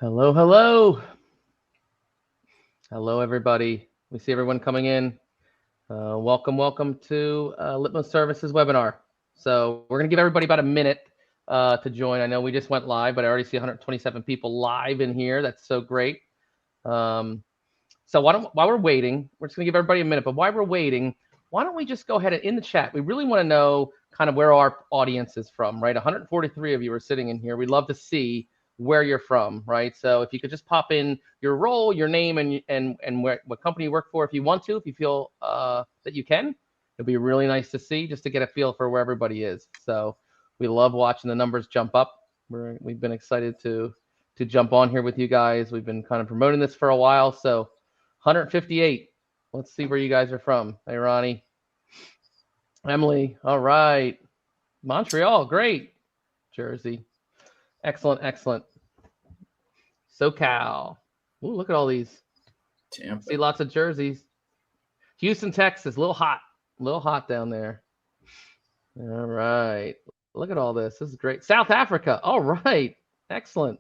Hello, hello. Hello, everybody. We see everyone coming in. Welcome to Litmos Services webinar. So we're going to give everybody about a minute to join. I know we just went live, but I already see 127 people live in here. That's so great. So while we're waiting, we're just going to give everybody a minute. But while we're waiting, why don't we just go ahead and in the chat? We really want to know kind of where our audience is from, right? 143 of you are sitting in here. We'd love to see where you're from, right? So if you could just pop in your role, your name, and what company you work for, if you want to, if you feel that you can, it'd be really nice to see, just to get a feel for where everybody is. So we love watching the numbers jump up. We've been excited to jump on here with you guys. We've been kind of promoting this for a while, so 158. Let's see where you guys are from. Hey, Ronnie. Emily. All right. Montreal. Great. Jersey. Excellent. Excellent. SoCal. Ooh, look at all these. Tampa. See lots of jerseys. Houston, Texas. A little hot down there. All right. Look at all this. This is great. South Africa. All right. Excellent.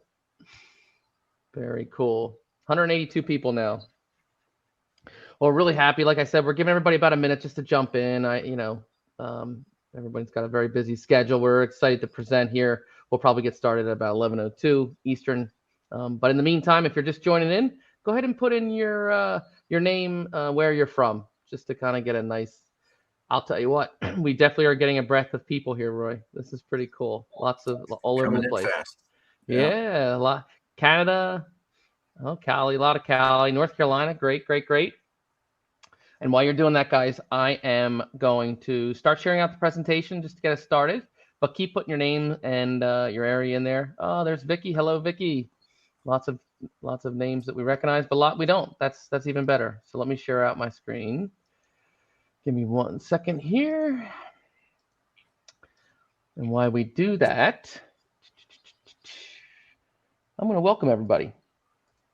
Very cool. 182 people now. Well, really happy. Like I said, we're giving everybody about a minute just to jump in. Everybody's got a very busy schedule. We're excited to present here. We'll probably get started at about 11:02 Eastern. But in the meantime, if you're just joining in, go ahead and put in your name, where you're from, just to kind of get a nice. I'll tell you what, we definitely are getting a breadth of people here, Roy. This is pretty cool. Lots of all over the place. Fast. Yeah, a lot. Canada, Cali, a lot of Cali, North Carolina, great. And while you're doing that, guys, I am going to start sharing out the presentation just to get us started. But keep putting your name and your area in there. Oh, there's Vicky. Hello, Vicky. Lots of names that we recognize, but a lot we don't. That's even better. So let me share out my screen. Give me 1 second here. And while we do that, I'm going to welcome everybody.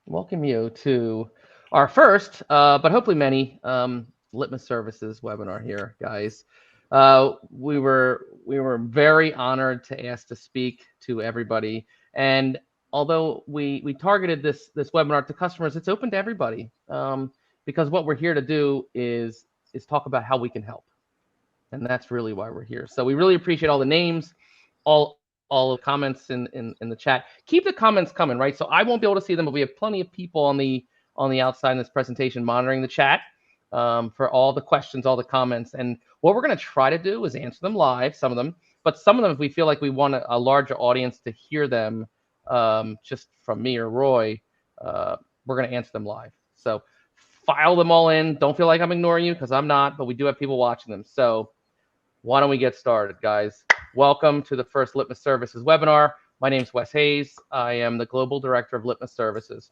Welcome you to our first, but hopefully many, Litmos Services webinar here, guys. We were very honored to ask to speak to everybody, and although we targeted this webinar to customers, it's open to everybody, because what we're here to do is talk about how we can help, and that's really why we're here. So we really appreciate all the names, all the comments in the chat. Keep the comments coming, right? So I won't be able to see them, but we have plenty of people on the outside in this presentation monitoring the chat for all the questions, all the comments. And what we're going to try to do is answer them live, some of them, but some of them, if we feel like we want a larger audience to hear them, just from me or Roy, we're going to answer them live. So file them all in. Don't feel like I'm ignoring you, because I'm not, but we do have people watching them. So why don't we get started, guys? Welcome to the first Litmos Services webinar. My name is Wes Hayes. I am the Global Director of Litmos Services.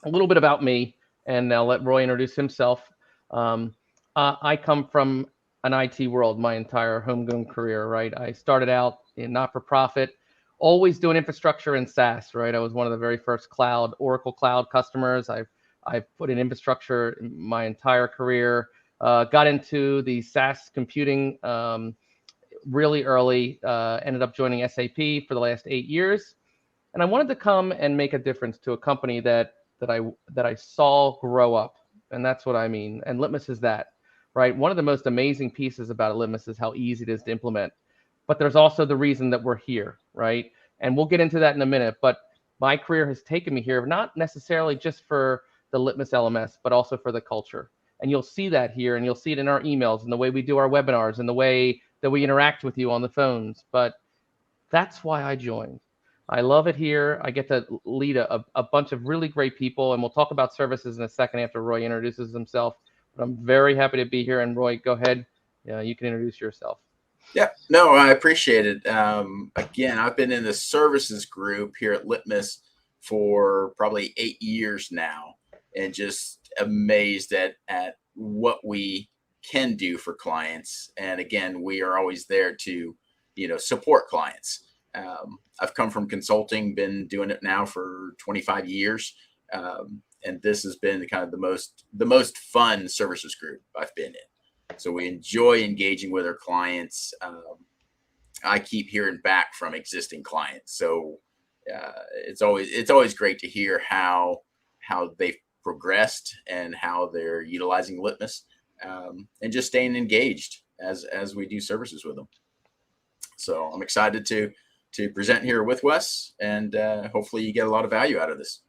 A little bit about me, and I'll let Roy introduce himself. I come from an IT world my entire homegrown career, right? I started out in not-for-profit, always doing infrastructure and SaaS, right? I was one of the very first Oracle Cloud customers. I've put in infrastructure my entire career. Got into the SaaS computing really early, ended up joining SAP for the last 8 years. And I wanted to come and make a difference to a company that I saw grow up. And that's what I mean. And Litmos is that, right? One of the most amazing pieces about Litmos is how easy it is to implement. But there's also the reason that we're here, right? And we'll get into that in a minute. But my career has taken me here, not necessarily just for the Litmos LMS, but also for the culture. And you'll see that here, and you'll see it in our emails, and the way we do our webinars, and the way that we interact with you on the phones. But that's why I joined. I love it here. I get to lead a bunch of really great people, and we'll talk about services in a second after Roy introduces himself. But I'm very happy to be here. And Roy, go ahead. Yeah, you can introduce yourself. Yeah, no, I appreciate it. Again, I've been in the services group here at Litmos for probably 8 years now, and just amazed at what we can do for clients. And again, we are always there to, support clients. I've come from consulting, been doing it now for 25 years. And this has been kind of the most fun services group I've been in. So we enjoy engaging with our clients. I keep hearing back from existing clients. So it's always great to hear how they've progressed and how they're utilizing Litmos, and just staying engaged as we do services with them. So I'm excited to present here with Wes, and hopefully you get a lot of value out of this.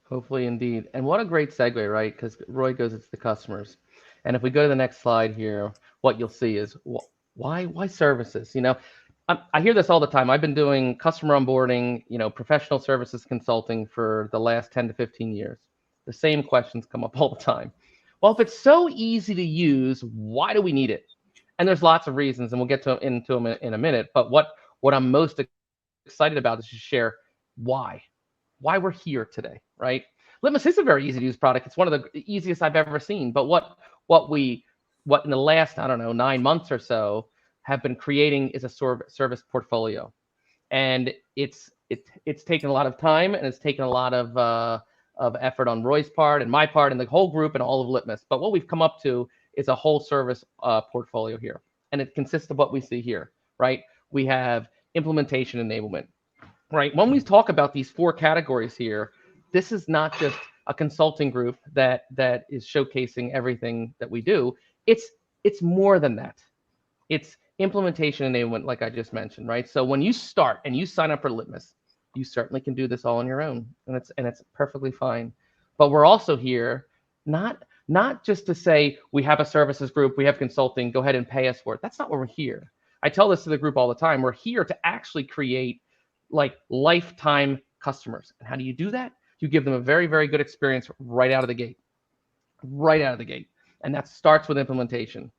Hopefully, indeed. And what a great segue, right? Because Roy goes, it's the customers. And if we go to the next slide here, what you'll see is why services? I hear this all the time. I've been doing customer onboarding, professional services consulting for the last 10 to 15 years. The same questions come up all the time. Well, if it's so easy to use, why do we need it? And there's lots of reasons, and we'll get into them in a minute. But what I'm most excited about is to share why we're here today, right? Litmos is a very easy to use product. It's one of the easiest I've ever seen. But what in the last, I don't know, 9 months or so have been creating is a service portfolio. And it's taken a lot of time, and it's taken a lot of effort on Roy's part and my part and the whole group and all of Litmos. But what we've come up to is a whole service portfolio here. And it consists of what we see here, right? We have implementation enablement, right? When we talk about these 4 categories here, this is not just a consulting group that is showcasing everything that we do. It's more than that. It's implementation enablement, like I just mentioned, right? So when you start and you sign up for Litmos, you certainly can do this all on your own, and it's perfectly fine. But we're also here not just to say we have a services group, we have consulting, go ahead and pay us for it. That's not why we're here. I tell this to the group all the time. We're here to actually create like lifetime customers. And how do you do that? You give them a very, very good experience right out of the gate. And that starts with implementation.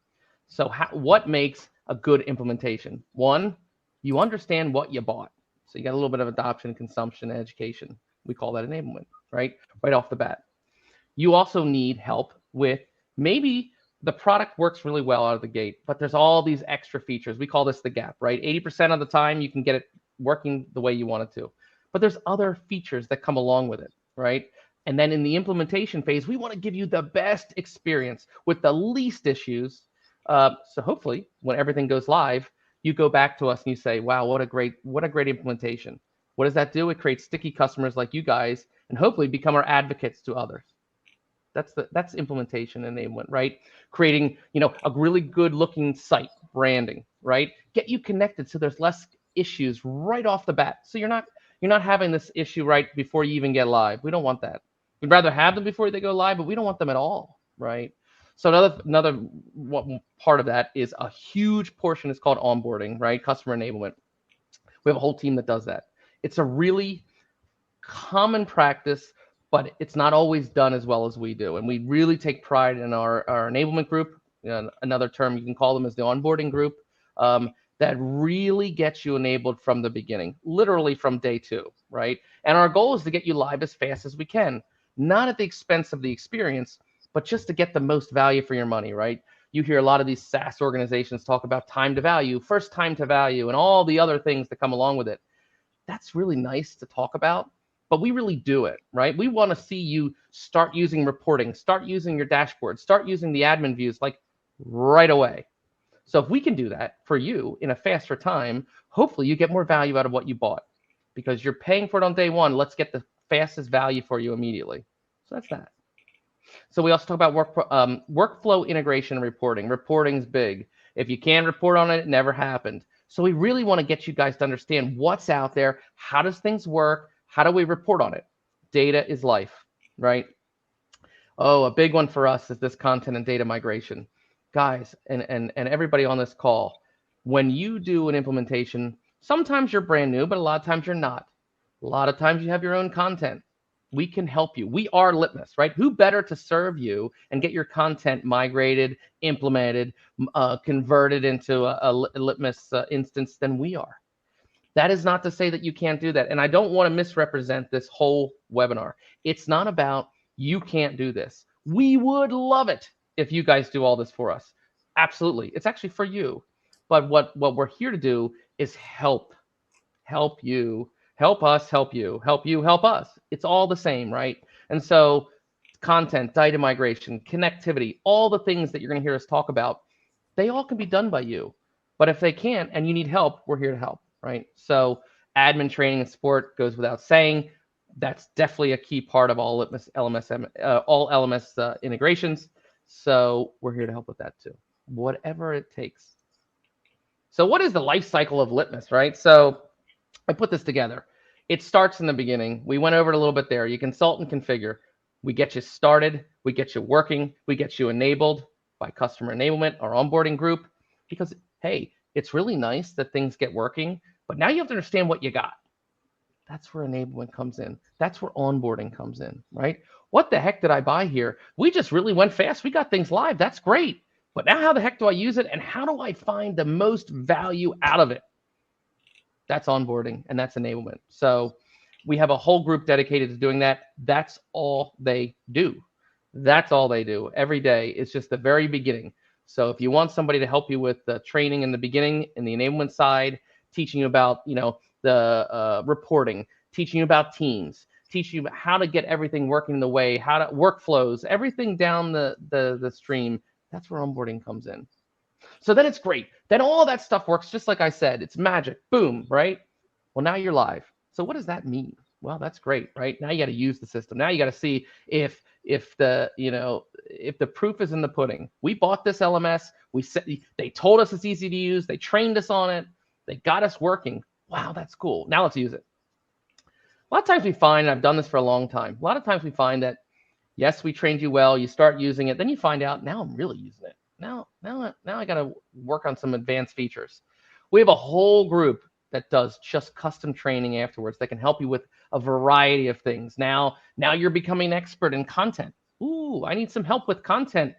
So what makes a good implementation? One, you understand what you bought. So you got a little bit of adoption, consumption, and education. We call that enablement, right? Right off the bat. You also need help with maybe the product works really well out of the gate, but there's all these extra features. We call this the gap, right? 80% of the time you can get it working the way you want it to. But there's other features that come along with it, right? And then in the implementation phase, we want to give you the best experience with the least issues. So hopefully when everything goes live, you go back to us and you say, wow, what a great implementation. What does that do? It creates sticky customers like you guys, and hopefully become our advocates to others. That's implementation enablement, right? Creating, a really good looking site, branding, right? Get you connected so there's less issues right off the bat. So you're not having this issue right before you even get live. We don't want that. We'd rather have them before they go live, but we don't want them at all, right? So another part of that is a huge portion is called onboarding, right? Customer enablement. We have a whole team that does that. It's a really common practice, but it's not always done as well as we do. And we really take pride in our enablement group. Another term you can call them is the onboarding group, that really gets you enabled from the beginning, literally from day 2, right? And our goal is to get you live as fast as we can, not at the expense of the experience, but just to get the most value for your money, right? You hear a lot of these SaaS organizations talk about time to value, first time to value, and all the other things that come along with it. That's really nice to talk about, but we really do it, right? We want to see you start using reporting, start using your dashboard, start using the admin views like right away. So if we can do that for you in a faster time, hopefully you get more value out of what you bought, because you're paying for it on day 1. Let's get the fastest value for you immediately. So that's that. So we also talk about workflow integration and reporting. Reporting's big. If you can't report on it, it never happened. So we really want to get you guys to understand what's out there. How does things work? How do we report on it? Data is life, right? Oh, a big one for us is this content and data migration. Guys, and everybody on this call, when you do an implementation, sometimes you're brand new, but a lot of times you're not. A lot of times you have your own content. We can help you. We are Litmos, right? Who better to serve you and get your content migrated, implemented, converted into a Litmos instance than we are? That is not to say that you can't do that. And I don't want to misrepresent this whole webinar. It's not about you can't do this. We would love it if you guys do all this for us. Absolutely. It's actually for you. But what we're here to do is help you, help us, help you, help us. It's all the same, right? And so content, data migration, connectivity, all the things that you're going to hear us talk about, they all can be done by you. But if they can't and you need help, we're here to help, right? So Admin training and support goes without saying. That's definitely a key part of all LMS integrations. So we're here to help with that too, whatever it takes. So what is the life cycle of Litmos, right? So I put this together. It starts in the beginning. We went over it a little bit there. You consult and configure. We get you started. We get you working. We get you enabled by customer enablement, our onboarding group, because, hey, it's really nice that things get working, but now you have to understand what you got. That's where enablement comes in. That's where onboarding comes in, right? What the heck did I buy here? We just really went fast. We got things live. That's great. But now how the heck do I use it? And how do I find the most value out of it? That's onboarding and that's enablement. So we have a whole group dedicated to doing that. That's all they do. That's all they do every day. It's just the very beginning. So if you want somebody to help you with the training in the beginning, in the enablement side, teaching you about, the reporting, teaching you about teams, teaching you how to get everything working the way, how to workflows, everything down the stream, that's where onboarding comes in. So then it's great. Then all that stuff works just like I said. It's magic. Boom, right? Well, now you're live. So what does that mean? Well, that's great, right? Now you got to use the system. Now you got to see if the proof is in the pudding. We bought this LMS. They told us it's easy to use. They trained us on it. They got us working. Wow, that's cool. Now let's use it. A lot of times we find, and I've done this for a long time, a lot of times we find that, yes, we trained you well. You start using it. Then you find out, now I'm really using it. Now I got to work on some advanced features. We have a whole group that does just custom training afterwards that can help you with a variety of things. Now you're becoming an expert in content. Ooh, I need some help with content,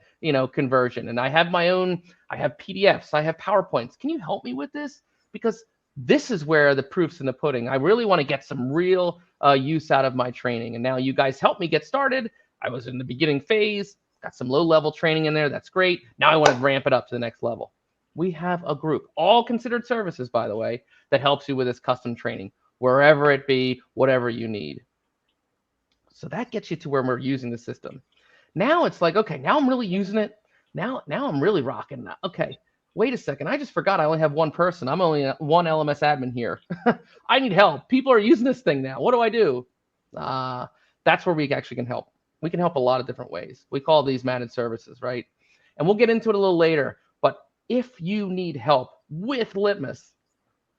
conversion. And I have PDFs, I have PowerPoints. Can you help me with this? Because this is where the proof's in the pudding. I really want to get some real use out of my training. And now you guys help me get started. I was in the beginning phase, got some low-level training in there. That's great. Now I want to ramp it up to the next level. We have a group, all considered services, by the way, that helps you with this custom training, wherever it be, whatever you need. So that gets you to where we're using the system. Now it's like, okay, now I'm really using it. Now I'm really rocking that. Okay, wait a second. I just forgot I only have one person. I'm only one LMS admin here. I need help. People are using this thing now. What do I do? That's where we actually can help. We can help a lot of different ways. We call these managed services, right? And we'll get into it a little later. But if you need help with Litmos,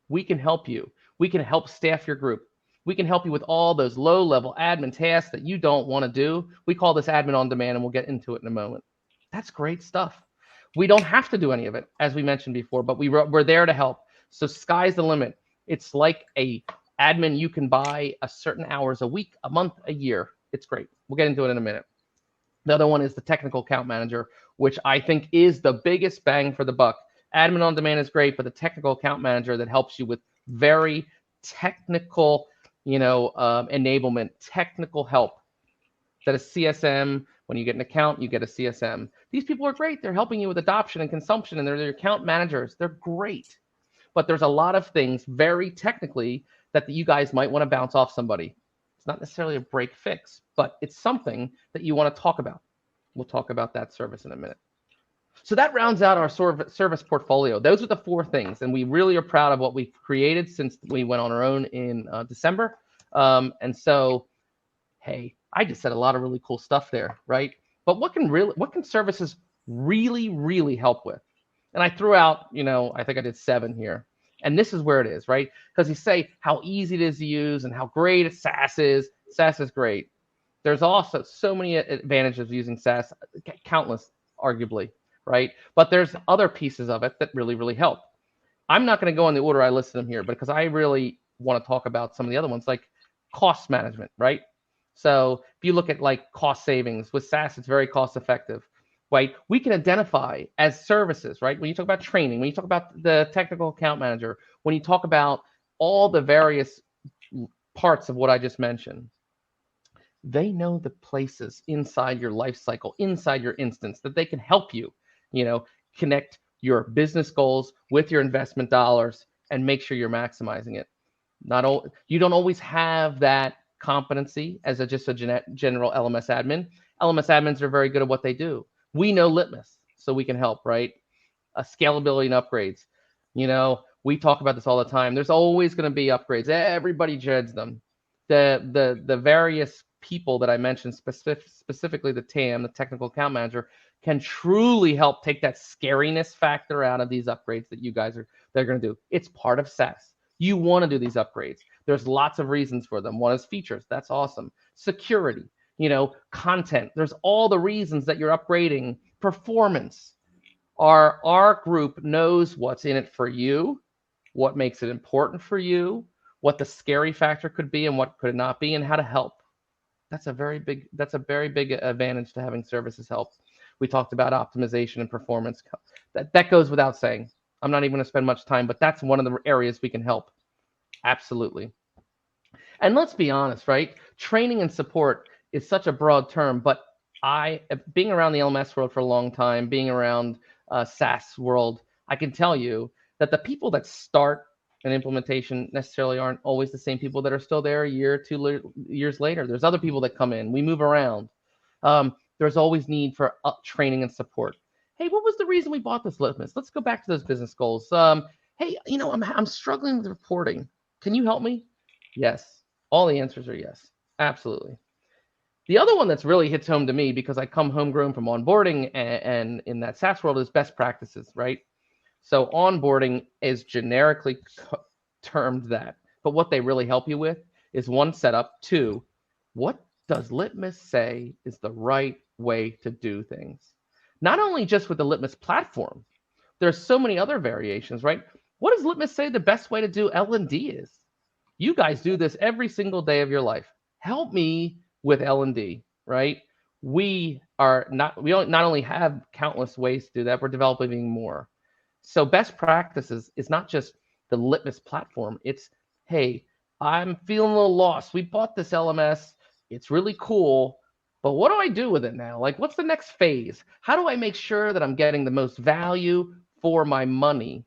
we can help you. We can help staff your group. We can help you with all those low-level admin tasks that you don't want to do. We call this admin on demand, and we'll get into it in a moment. That's great stuff. We don't have to do any of it, as we mentioned before, but we're there to help. So sky's the limit. It's like a admin you can buy a certain hours a week, a month, a year. It's great. We'll get into it in a minute. The other one is the technical account manager, which I think is the biggest bang for the buck. Admin on demand is great, but the technical account manager that helps you with very technical, enablement, technical help. That is CSM. When you get an account, you get a CSM. These people are great. They're helping you with adoption and consumption, and they're your account managers. They're great. But there's a lot of things very technically that you guys might want to bounce off somebody. It's not necessarily a break fix, but it's something that you want to talk about. We'll talk about that service in a minute. So that rounds out our service portfolio. Those are the four things, and we really are proud of what we've created since we went on our own in December. And so, hey, I just said a lot of really cool stuff there, right? But what can services really help with? And I threw out, I think I did 7 here. And this is where it is, right? Because you say how easy it is to use and how great SaaS is. SaaS is great. There's also so many advantages of using SaaS, countless, arguably, right? But there's other pieces of it that really help. I'm not going to go in the order I listed them here, because I really want to talk about some of the other ones, like cost management, right? So if you look at like cost savings with SaaS, it's very cost effective, right? We can identify as services, right? When you talk about training, when you talk about the technical account manager, when you talk about all the various parts of what I just mentioned, they know the places inside your life cycle, inside your instance, that they can help you, connect your business goals with your investment dollars and make sure you're maximizing it. You don't always have that competency as just a general LMS admin. LMS admins are very good at what they do. We know Litmos, so we can help, right? Scalability and upgrades. We We talk about this all the time. There's always going to be upgrades. Everybody dreads them. The various people that I mentioned, specifically the TAM, the technical account manager, can truly help take that scariness factor out of these upgrades that you guys they're going to do. It's part of SaaS. You want to do these upgrades. There's lots of reasons for them. One is features. That's awesome. Security, content. There's all the reasons that you're upgrading. Performance. Our group knows what's in it for you, what makes it important for you, what the scary factor could be and what could it not be, and how to help. That's a very big advantage to having services help. We talked about optimization and performance. That goes without saying. I'm not even going to spend much time, but that's one of the areas we can help. Absolutely. And let's be honest, right? Training and support is such a broad term, but being around the LMS world for a long time, being around SaaS world, I can tell you that the people that start an implementation necessarily aren't always the same people that are still there a year, 2 years later. There's other people that come in. We move around. There's always need for training and support. Hey, what was the reason we bought this Litmos? Let's go back to those business goals. Hey, I'm struggling with reporting. Can you help me? Yes. All the answers are yes. Absolutely. The other one that's really hits home to me, because I come homegrown from onboarding and in that SaaS world, is best practices, right? So onboarding is generically termed that. But what they really help you with is 1, setup. 2, what does Litmos say is the right way to do things? Not only just with the Litmos platform, there's so many other variations, right? What does Litmos say the best way to do L&D is? You guys do this every single day of your life. Help me with L&D, right? We not only have countless ways to do that, we're developing more. So best practices is not just the Litmos platform. It's, hey, I'm feeling a little lost. We bought this LMS. It's really cool, but what do I do with it now? Like, what's the next phase? How do I make sure that I'm getting the most value for my money?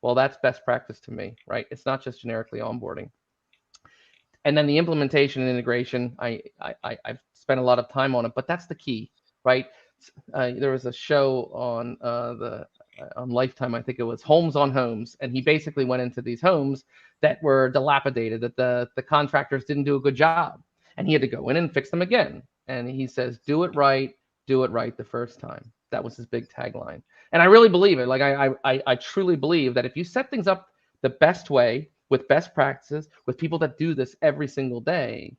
Well, that's best practice to me, right? It's not just generically onboarding. And then the implementation and integration, I've spent a lot of time on it, but that's the key, right? There was a show on on Lifetime, I think it was Homes on Homes, and he basically went into these homes that were dilapidated, that the contractors didn't do a good job, and he had to go in and fix them again. And he says, do it right the first time. That was his big tagline, and I really believe it. Like I truly believe that if you set things up the best way, with best practices, with people that do this every single day,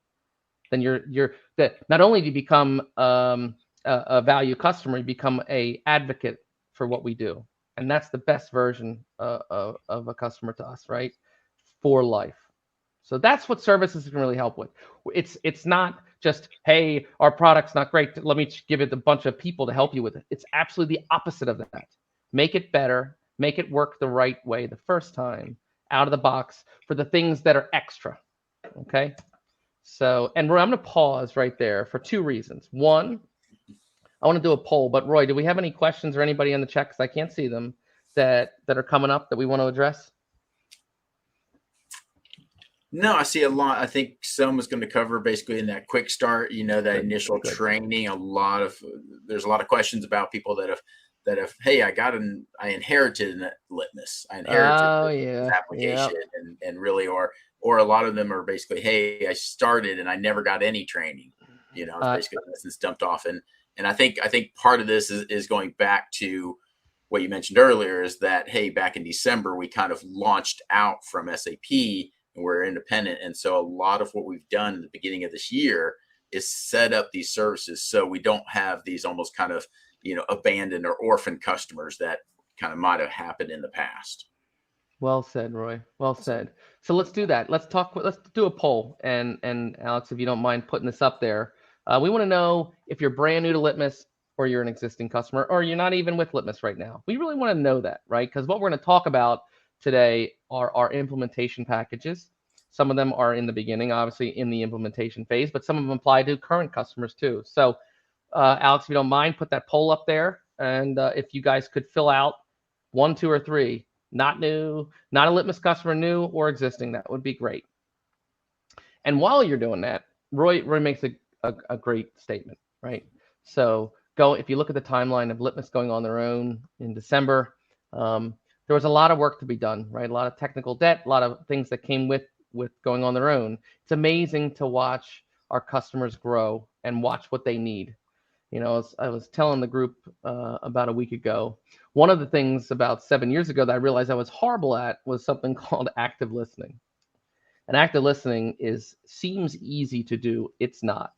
then you're that not only do you become a value customer, you become a advocate for what we do, and that's the best version of a customer to us, right? For life. So that's what services can really help with. It's not just, hey, our product's not great, let me give it a bunch of people to help you with it. It's absolutely the opposite of that. Make it better, make it work the right way the first time, out of the box, for the things that are extra. Okay. So, and Roy, I'm going to pause right there for 2 reasons. 1, I want to do a poll, but Roy, do we have any questions or anybody in the chat, because I can't see them, that are coming up that we want to address? No, I see a lot. I think some is going to cover basically in that quick start, that initial training. There's a lot of questions about people that have, hey, I inherited a Litmos. I inherited this application, and really, or a lot of them are basically, hey, I started and I never got any training. It's basically it's dumped off. And I think part of this is going back to what you mentioned earlier, is that, hey, back in December, we kind of launched out from SAP and we're independent. And so a lot of what we've done in the beginning of this year is set up these services so we don't have these almost kind of, abandoned or orphan customers that kind of might have happened in the past. Well said, Roy. Well said. So let's do that. Let's do a poll. And Alex, if you don't mind putting this up there, we want to know if you're brand new to Litmos, or you're an existing customer, or you're not even with Litmos right now. We really want to know that, right? Because what we're going to talk about today are our implementation packages. Some of them are in the beginning, obviously in the implementation phase, but some of them apply to current customers too. So Alex, if you don't mind, put that poll up there. And if you guys could fill out 1, 2, or 3, not new, not a Litmos customer, new or existing, that would be great. And while you're doing that, Roy makes a great statement, right? So if you look at the timeline of Litmos going on their own in December, there was a lot of work to be done, right? A lot of technical debt, a lot of things that came with going on their own. It's amazing to watch our customers grow and watch what they need. I was telling the group about a week ago, one of the things about 7 years ago that I realized I was horrible at was something called active listening. And active listening seems easy to do. It's not.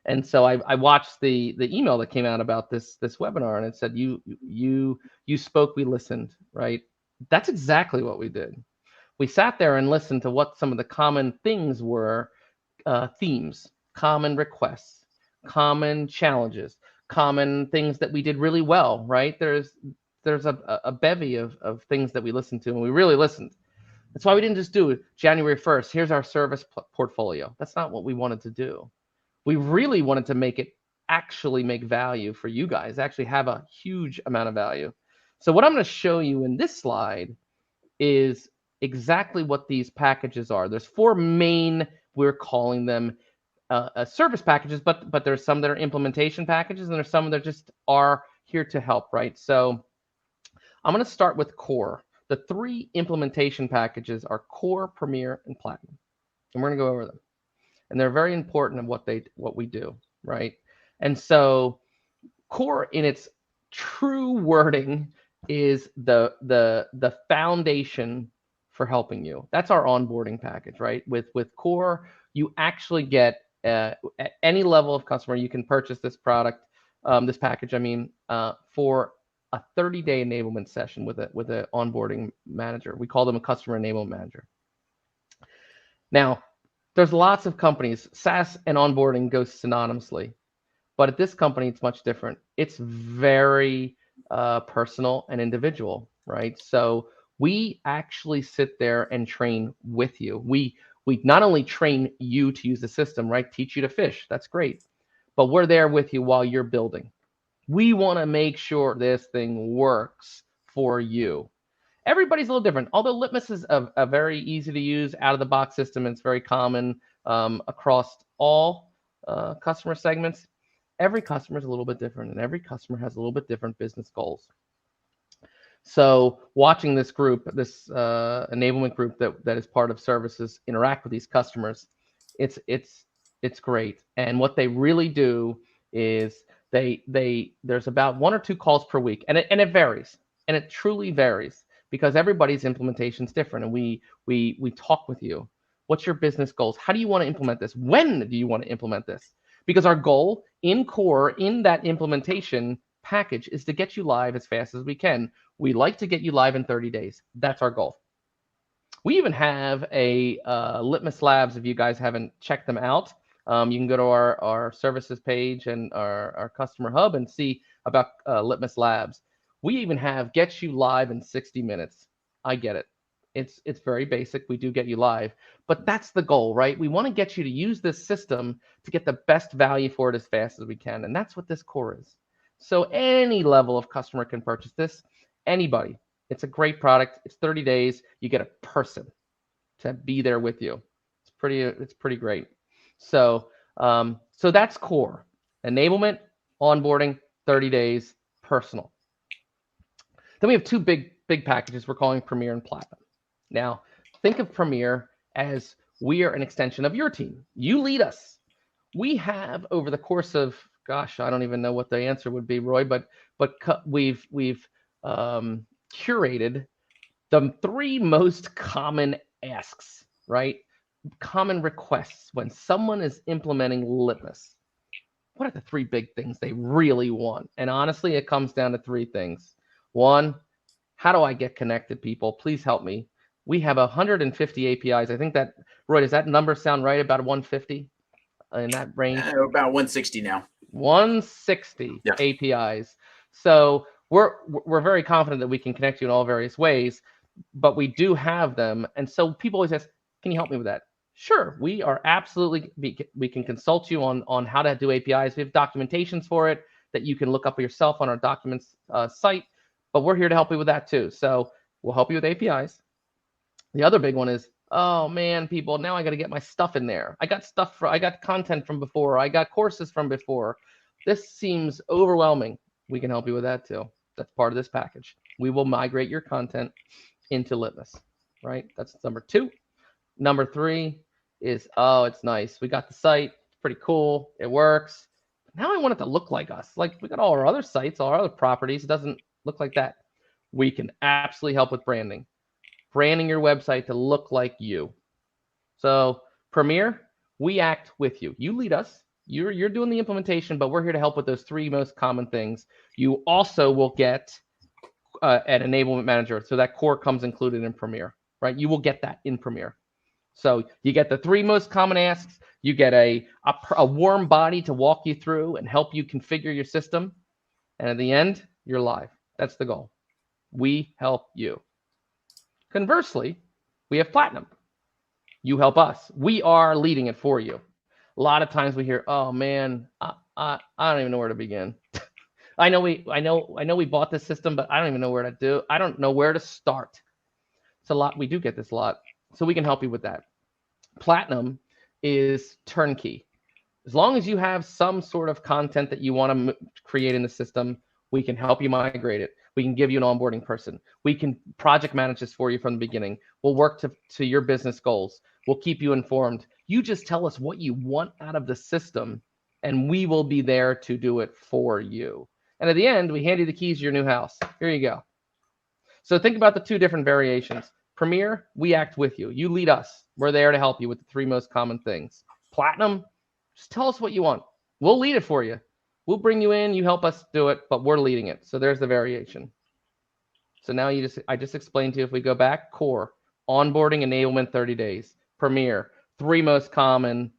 And so I watched the email that came out about this webinar, and it said you spoke, we listened, right? That's exactly what we did. We sat there and listened to what some of the common things were, themes, common requests, common challenges, common things that we did really well, right? There's a bevy of things that we listened to, and we really listened. That's why we didn't just do it January 1st. Here's our service portfolio. That's not what we wanted to do. We really wanted to make it actually make value for you guys, actually have a huge amount of value. So what I'm going to show you in this slide is exactly what these packages are. There's four main, we're calling them service packages, but there's some that are implementation packages, and there's some that just are here to help, right? So I'm going to start with Core. The three implementation packages are Core, Premier, and Platinum, and we're going to go over them. And they're very important in what we do, right? And so Core, in its true wording, is the foundation for helping you. That's our onboarding package, right? With Core, you actually get at any level of customer, you can purchase this product, this package, for a 30-day enablement session with an onboarding manager. We call them a customer enablement manager. Now, there's lots of companies. SaaS and onboarding goes synonymously, but at this company, it's much different. It's very personal and individual, right? So we actually sit there and train with you. We not only train you to use the system, right? Teach you to fish. That's great. But we're there with you while you're building. We want to make sure this thing works for you. Everybody's a little different. Although Litmos is a very easy to use out of the box system, it's very common across all customer segments. Every customer is a little bit different, and every customer has a little bit different business goals. So watching this group, this enablement group that is part of services, interact with these customers, it's great. And what they really do is there's about 1 or 2 calls per week, and it varies, and it truly varies because everybody's implementation is different, and we talk with you. What's your business goals? How do you want to implement this? When do you want to implement this? Because our goal in Core, in that implementation package, is to get you live as fast as we can. We like to get you live in 30 days. That's our goal. We even have a Litmos Labs. If you guys haven't checked them out, you can go to our services page and our customer hub and see about Litmos Labs. We even have get you live in 60 minutes. I get it. It's very basic. We do get you live, but that's the goal, right? We want to get you to use this system to get the best value for it as fast as we can, and that's what this Core is. So any level of customer can purchase this. Anybody. It's a great product. It's 30 days. You get a person to be there with you. It's pretty great. So that's Core. Enablement, onboarding, 30 days, personal. Then we have two big packages we're calling Premier and Platinum. Now, think of Premier as we are an extension of your team. You lead us. We have, over the course of, gosh, I don't even know what the answer would be, Roy, but we've curated the 3 most common asks, right? Common requests when someone is implementing Litmos. What are the 3 big things they really want? And honestly, it comes down to 3 things. 1, how do I get connected, people? Please help me. We have 150 APIs. I think that, Roy, does that number sound right? About 150 in that range? About 160 now. 160 yeah. APIs. So we're very confident that we can connect you in all various ways, but we do have them. And so people always ask, can you help me with that? Sure, we are absolutely, we can consult you on how to do APIs. We have documentations for it that you can look up yourself on our documents site, but we're here to help you with that too. So we'll help you with APIs. The other big one is, oh man, people, now I got to get my stuff in there. I got content from before. I got courses from before. This seems overwhelming. We can help you with that too. That's part of this package. we will migrate your content into Litmos, right? That's number 2. Number 3 is, oh, it's nice. We got the site. It's pretty cool. It works. Now I want it to look like us. Like we got all our other sites, all our other properties. It doesn't look like that. We can absolutely help with branding. Branding your website to look like you. So Premier, we act with you. You lead us. You're doing the implementation, but we're here to help with those 3 most common things. You also will get an enablement manager. So that core comes included in Premier, right? You will get that in Premier. So you get the 3 most common asks. You get a warm body to walk you through and help you configure your system. And at the end, you're live. That's the goal. We help you. Conversely, we have Platinum. You help us. We are leading it for you. A lot of times we hear, "Oh man, I don't even know where to begin." I know we bought this system, but I don't even know where to do. I don't know where to start. It's a lot. We do get this a lot, so we can help you with that. Platinum is turnkey. As long as you have some sort of content that you want to create in the system, we can help you migrate it. We can give you an onboarding person. We can project manage this for you from the beginning. We'll work to your business goals. We'll keep you informed. You just tell us what you want out of the system, and we will be there to do it for you. And at the end, we hand you the keys to your new house. Here you go. So think about the 2 different variations. Premier, we act with you. You lead us. We're there to help you with the 3 most common things. Platinum, just tell us what you want. We'll lead it for you. We'll bring you in. You help us do it, but we're leading it. So there's the variation. So now I just explained to you, if we go back, core, onboarding, enablement, 30 days. Premier, 3 most common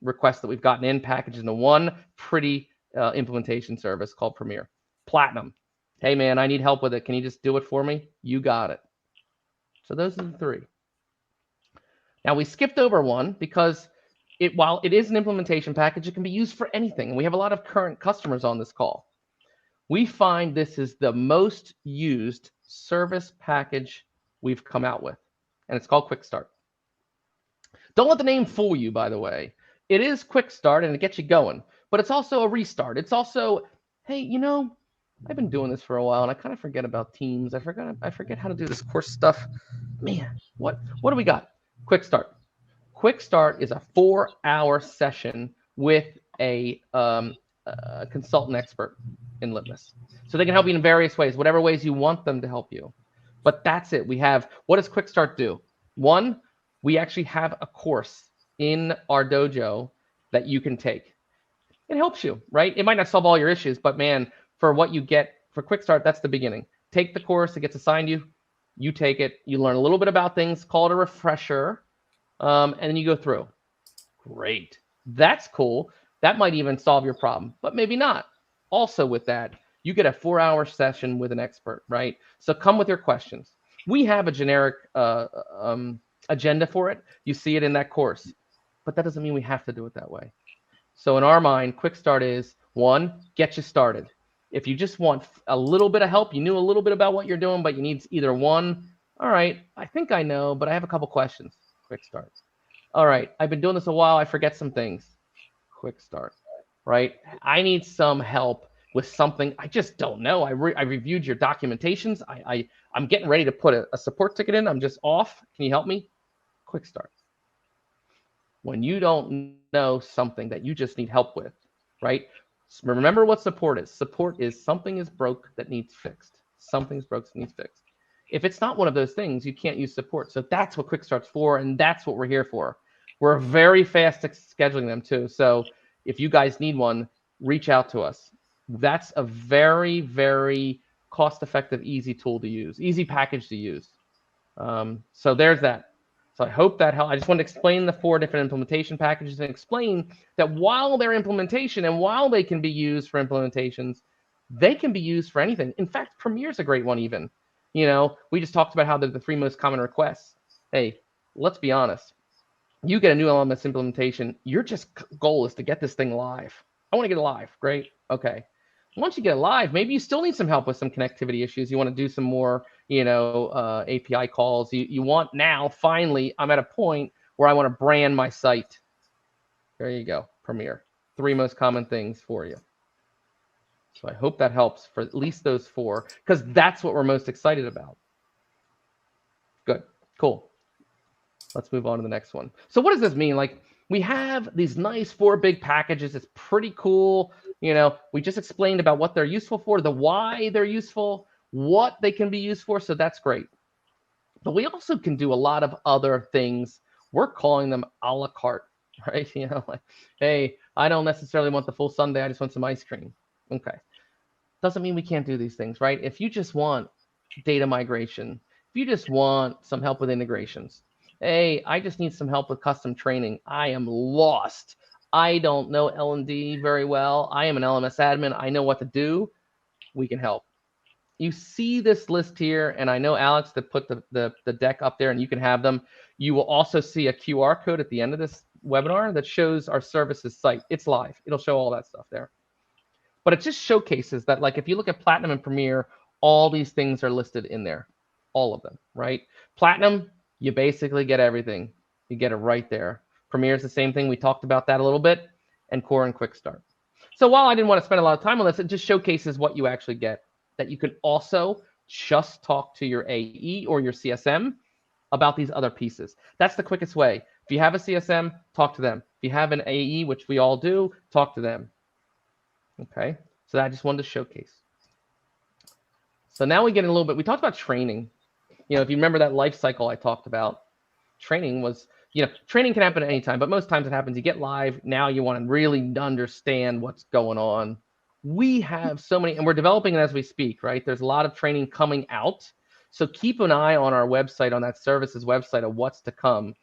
requests that we've gotten in packaged into one pretty implementation service called Premier. Platinum, hey man, I need help with it. Can you just do it for me? You got it. So those are the 3. Now we skipped over one because while it is an implementation package, it can be used for anything. And we have a lot of current customers on this call. We find this is the most used service package we've come out with, and it's called Quick Start. Don't let the name fool you, by the way. It is Quick Start, and it gets you going, but it's also a restart. It's also, hey, I've been doing this for a while, and I kind of forget about Teams. I forget how to do this course stuff. Man, what do we got? Quick Start. Quick Start is a 4-hour session with a consultant expert in Litmos. So they can help you in various ways, whatever ways you want them to help you. But that's it. What does Quick Start do? 1, we actually have a course in our dojo that you can take. It helps you, right? It might not solve all your issues, but man, for what you get for Quick Start, that's the beginning. Take the course, it gets assigned you. You take it, you learn a little bit about things, call it a refresher, and then you go through. Great. That's cool. That might even solve your problem, but maybe not. Also with that, you get a 4-hour session with an expert, right? So come with your questions. We have a generic agenda for it. You see it in that course, but that doesn't mean we have to do it that way. So in our mind, Quick Start is 1, get you started. If you just want a little bit of help, you knew a little bit about what you're doing, but you need either 1, all right, I think I know, but I have a couple questions. Quick Start. All right, I've been doing this a while. I forget some things. Quick Start, right? I need some help with something I just don't know. I reviewed your documentations. I'm getting ready to put a support ticket in. I'm just off. Can you help me? Quick Start. When you don't know something that you just need help with, right? Remember what support is. Support is something is broke that needs fixed. Something's broke that needs fixed. If it's not one of those things, you can't use support. So that's what Quick Start's for, and that's what we're here for. We're very fast at scheduling them too. So if you guys need one, reach out to us. That's a very, very cost-effective, easy tool to use, easy package to use. So there's that. So I hope that helped. I just want to explain the 4 different implementation packages and explain that while they're implementation and while they can be used for implementations, they can be used for anything. In fact, Premier's a great one even. We just talked about how they're the 3 most common requests. Hey, let's be honest. You get a new LMS implementation, your just goal is to get this thing live. I want to get it live. Great. Okay. Once you get it live, maybe you still need some help with some connectivity issues. You want to do some more, API calls. You want now, finally, I'm at a point where I want to brand my site. There you go. Premier. 3 most common things for you. So I hope that helps for at least those 4, because that's what we're most excited about. Good, cool. Let's move on to the next one. So what does this mean? Like, we have these nice 4 big packages. It's pretty cool. You know, we just explained about what they're useful for, the why they're useful, what they can be used for. So that's great. But we also can do a lot of other things. We're calling them a la carte, right? You know, like, hey, I don't necessarily want the full sundae. I just want some ice cream. Okay. Doesn't mean we can't do these things, right? If you just want data migration, if you just want some help with integrations, hey, I just need some help with custom training. I am lost. I don't know L&D very well. I am an LMS admin. I know what to do. We can help. You see this list here, and I know Alex that put the deck up there, and you can have them. You will also see a QR code at the end of this webinar that shows our services site. It's live. It'll show all that stuff there. But it just showcases that, like, if you look at Platinum and Premier, all these things are listed in there, all of them, right? Platinum, you basically get everything. You get it right there. Premier is the same thing. We talked about that a little bit, and Core and Quick Start. So while I didn't want to spend a lot of time on this, it just showcases what you actually get, that you can also just talk to your AE or your CSM about these other pieces. That's the quickest way. If you have a CSM, talk to them. If you have an AE, which we all do, talk to them. Okay, so I just wanted to showcase. So now we get in a little bit, we talked about training. You know, if you remember that life cycle I talked about, training was, you know, training can happen at any time, but most times it happens, you get live, now you want to really understand what's going on. We have so many, and we're developing it as we speak, right? There's a lot of training coming out. So keep an eye on our website, on that services website, of what's to come.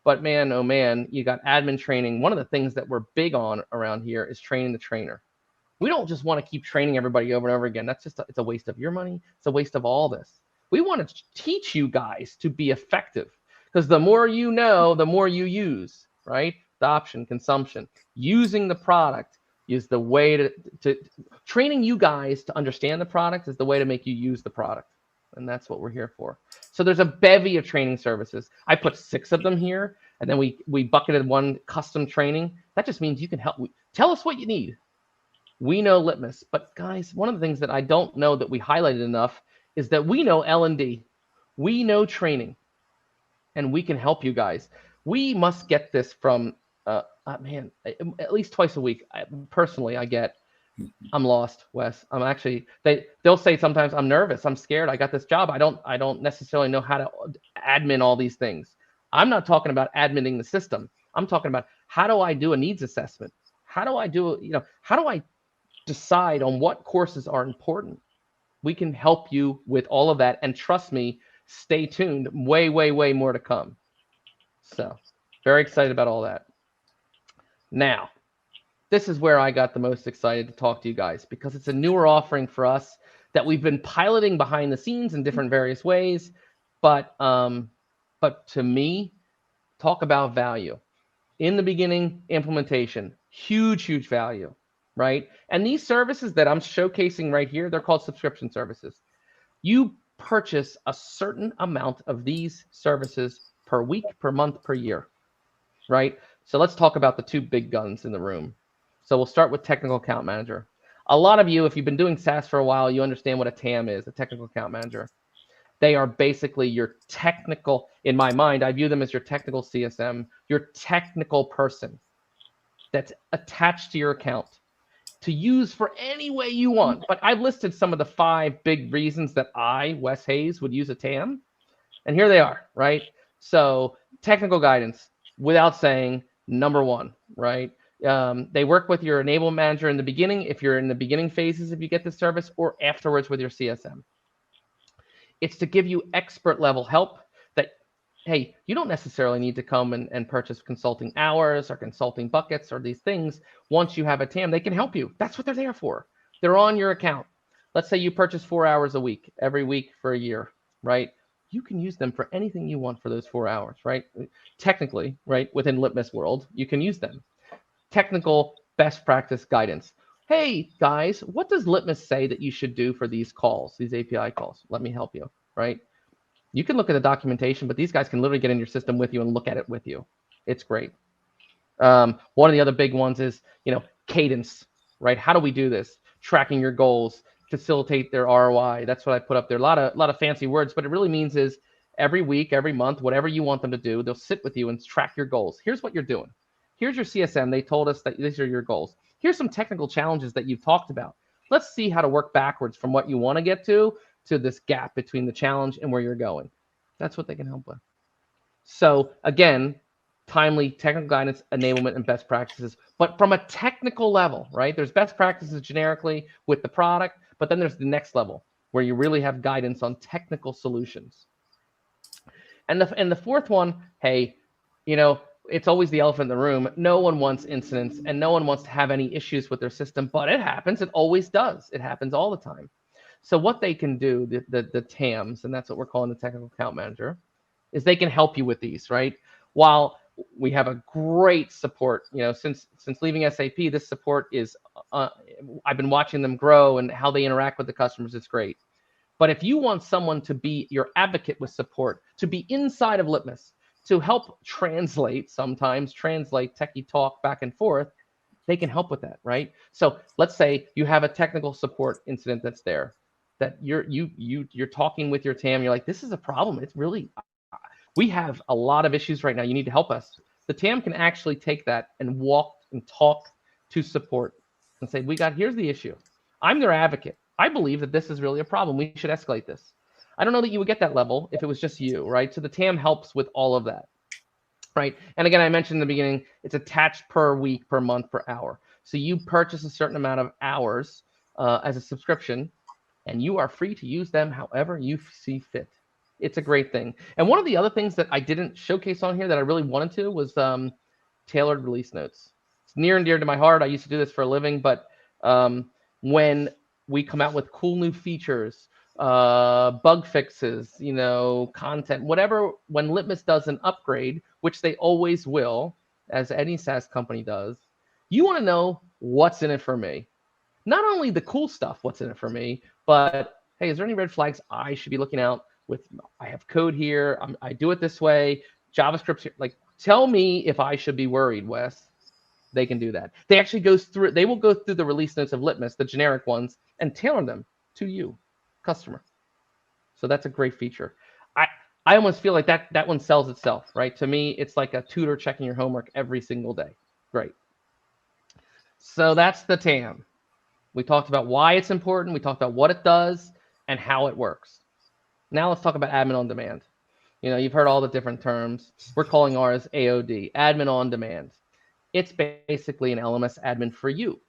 But man, oh man, you got admin training. One of the things that we're big on around here is training the trainer. We don't just want to keep training everybody over and over again. That's just, it's a waste of your money. It's a waste of all this. We want to teach you guys to be effective, because the more you know, the more you use, right? Adoption, consumption, using the product is the way to training you guys to understand the product is the way to make you use the product. And that's what we're here for. So there's a bevy of training services. I put 6 of them here, and then we bucketed 1 custom training. That just means you can help. Tell us what you need. We know Litmos, but guys, one of the things that I don't know that we highlighted enough is that we know L&D, we know training, and we can help you guys. We must get this from, man, at least twice a week. Personally, I get, I'm lost, Wes. I'm actually, they'll say sometimes, I'm nervous, I'm scared, I got this job. I don't necessarily know how to admin all these things. I'm not talking about adminning the system. I'm talking about, how do I do a needs assessment? How do I do, you know, how do I decide on what courses are important? We can help you with all of that, and trust me, stay tuned. Way more to come. So very excited about all that. Now, this is where I got the most excited to talk to you guys, because it's a newer offering for us that we've been piloting behind the scenes in different various ways. But to me, talk about value. In the beginning, implementation, huge value, right? And these services that I'm showcasing right here, they're called subscription services. You purchase a certain amount of these services per week, per month, per year, right? So let's talk about the 2 big guns in the room. So we'll start with technical account manager. A lot of you, if you've been doing SaaS for a while, you understand what a TAM is, a technical account manager. They are basically your technical, in my mind, I view them as your technical CSM, your technical person that's attached to your account to use for any way you want. But I've listed some of the 5 big reasons that I, Wes Hayes, would use a TAM. And here they are, right? So technical guidance, without saying, number 1, right? They work with your enablement manager in the beginning, if you're in the beginning phases, if you get the service, or afterwards with your CSM. It's to give you expert level help that, hey, you don't necessarily need to come and purchase consulting hours or consulting buckets or these things. Once you have a TAM, they can help you. That's what they're there for. They're on your account. Let's say you purchase 4 hours a week, every week for a year, right? You can use them for anything you want for those 4 hours, right? Technically, right, within Litmos world, you can use them. Technical best practice guidance. Hey, guys, what does Litmos say that you should do for these calls, these API calls? Let me help you, right? You can look at the documentation, but these guys can literally get in your system with you and look at it with you. It's great. One of the other big ones is, cadence, right? How do we do this? tracking your goals, facilitate their ROI. That's what I put up there. A lot of fancy words, but it really means is every week, every month, whatever you want them to do, they'll sit with you and track your goals. Here's what you're doing. Here's your CSM. They told us that these are your goals. Here's some technical challenges that you've talked about. Let's see how to work backwards from what you want to get to this gap between the challenge and where you're going. That's what they can help with. So again, timely technical guidance, enablement, and best practices. But from a technical level, right? There's best practices generically with the product, but then there's the next level where you really have guidance on technical solutions. And the fourth one, hey, it's always the elephant in the room. No one wants incidents and no one wants to have any issues with their system, but it happens. It always does. It happens all the time. So what they can do, the TAMs, and that's what we're calling the technical account manager, is they can help you with these, right? While we have a great support, since leaving SAP, this support is, I've been watching them grow and how they interact with the customers. It's great. But if you want someone to be your advocate with support, to be inside of Litmos, to help sometimes translate techie talk back and forth, they can help with that, right? So let's say you have a technical support incident that's there, that you're talking with your TAM, you're like, this is a problem. It's really, we have a lot of issues right now. You need to help us. The TAM can actually take that and walk and talk to support and say, here's the issue. I'm their advocate. I believe that this is really a problem. We should escalate this. I don't know that you would get that level if it was just you, right? So the TAM helps with all of that, right? And again, I mentioned in the beginning, it's attached per week, per month, per hour. So you purchase a certain amount of hours as a subscription, and you are free to use them however you see fit. It's a great thing. And one of the other things that I didn't showcase on here that I really wanted to was tailored release notes. It's near and dear to my heart. I used to do this for a living, but when we come out with cool new features, bug fixes, content, whatever, when Litmos does an upgrade, which they always will, as any SaaS company does, you want to know what's in it for me. Not only the cool stuff, what's in it for me, but hey, is there any red flags I should be looking out with? I have code here. I do it this way. JavaScript's here. Like, tell me if I should be worried, Wes. They can do that. They actually they will go through the release notes of Litmos, the generic ones, and tailor them to you, customer. So that's a great feature. I almost feel like that one sells itself, right? To me, it's like a tutor checking your homework every single day. Great. So that's the TAM. We talked about why it's important. We talked about what it does and how it works. Now let's talk about admin on demand. You've heard all the different terms. We're calling ours AOD, admin on demand. It's basically an LMS admin for you.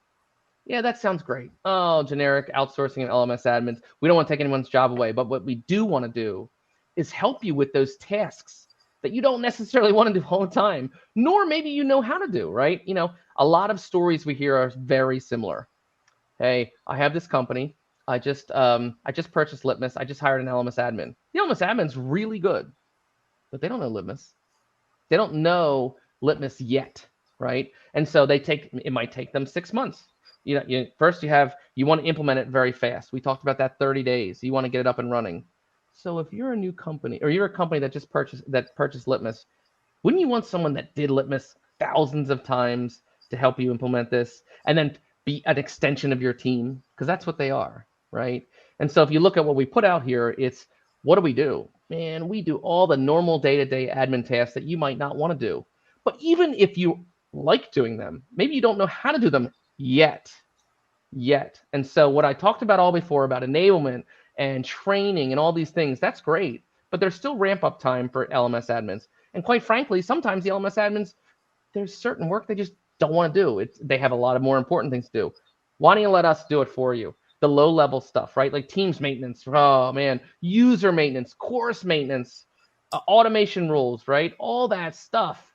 Yeah, that sounds great. Oh, generic outsourcing and LMS admins. We don't want to take anyone's job away, but what we do want to do is help you with those tasks that you don't necessarily want to do all the time, nor maybe you know how to do, right? A lot of stories we hear are very similar. Hey, I have this company. I just purchased Litmos. I just hired an LMS admin. The LMS admin's really good, but they don't know Litmos. They don't know Litmos yet, right? And so it might take them 6 months. First you want to implement it very fast. We talked about that 30 days. You want to get it up and running. So if you're a new company or you're a company that just purchased Litmos, wouldn't you want someone that did Litmos thousands of times to help you implement this and then be an extension of your team? Because that's what they are, right? And so if you look at what we put out here, it's what do we do? Man, we do all the normal day-to-day admin tasks that you might not want to do. But even if you like doing them, maybe you don't know how to do them yet. And so what I talked about all before about enablement and training and all these things, that's great, but there's still ramp up time for LMS admins. And quite frankly, sometimes the LMS admins, there's certain work they just don't want to do. They have a lot of more important things to do. Why don't you let us do it for you? The low level stuff, right? Like Teams maintenance, oh man, user maintenance, course maintenance, automation rules, right? All that stuff.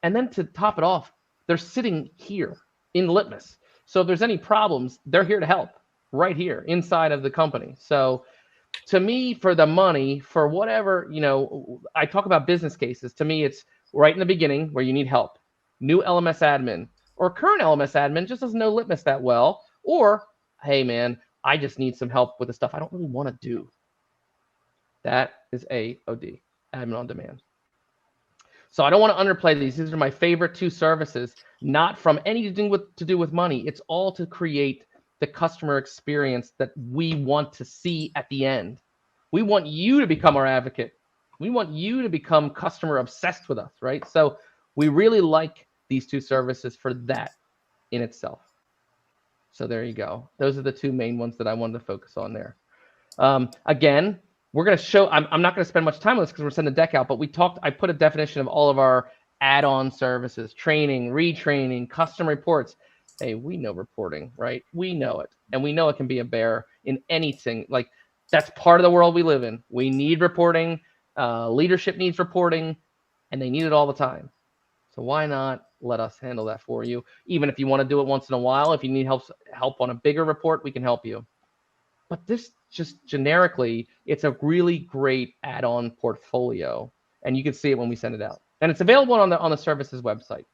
And then to top it off, they're sitting here in Litmos. So if there's any problems, they're here to help right here inside of the company. So to me, for the money, for whatever, I talk about business cases. To me, it's right in the beginning where you need help. New LMS admin or current LMS admin just doesn't know Litmos that well. Or, hey, man, I just need some help with the stuff I don't really want to do. That is AOD, admin on demand. So I don't want to underplay these. These are my favorite two services, not from anything to do with money. It's all to create the customer experience that we want to see at the end. We want you to become our advocate. We want you to become customer obsessed with us, right? So we really like these two services for that in itself. So there you go. Those are the two main ones that I wanted to focus on there. Again, we're going to show, I'm not going to spend much time on this because we're sending the deck out, but I put a definition of all of our add-on services, training, retraining, custom reports. Hey, we know reporting, right? We know it. And we know it can be a bear in anything. Like, that's part of the world we live in. We need reporting. Leadership needs reporting, and they need it all the time. So why not let us handle that for you? Even if you want to do it once in a while, if you need help on a bigger report, we can help you. But this just generically, it's a really great add-on portfolio, and you can see it when we send it out. And it's available on the services website.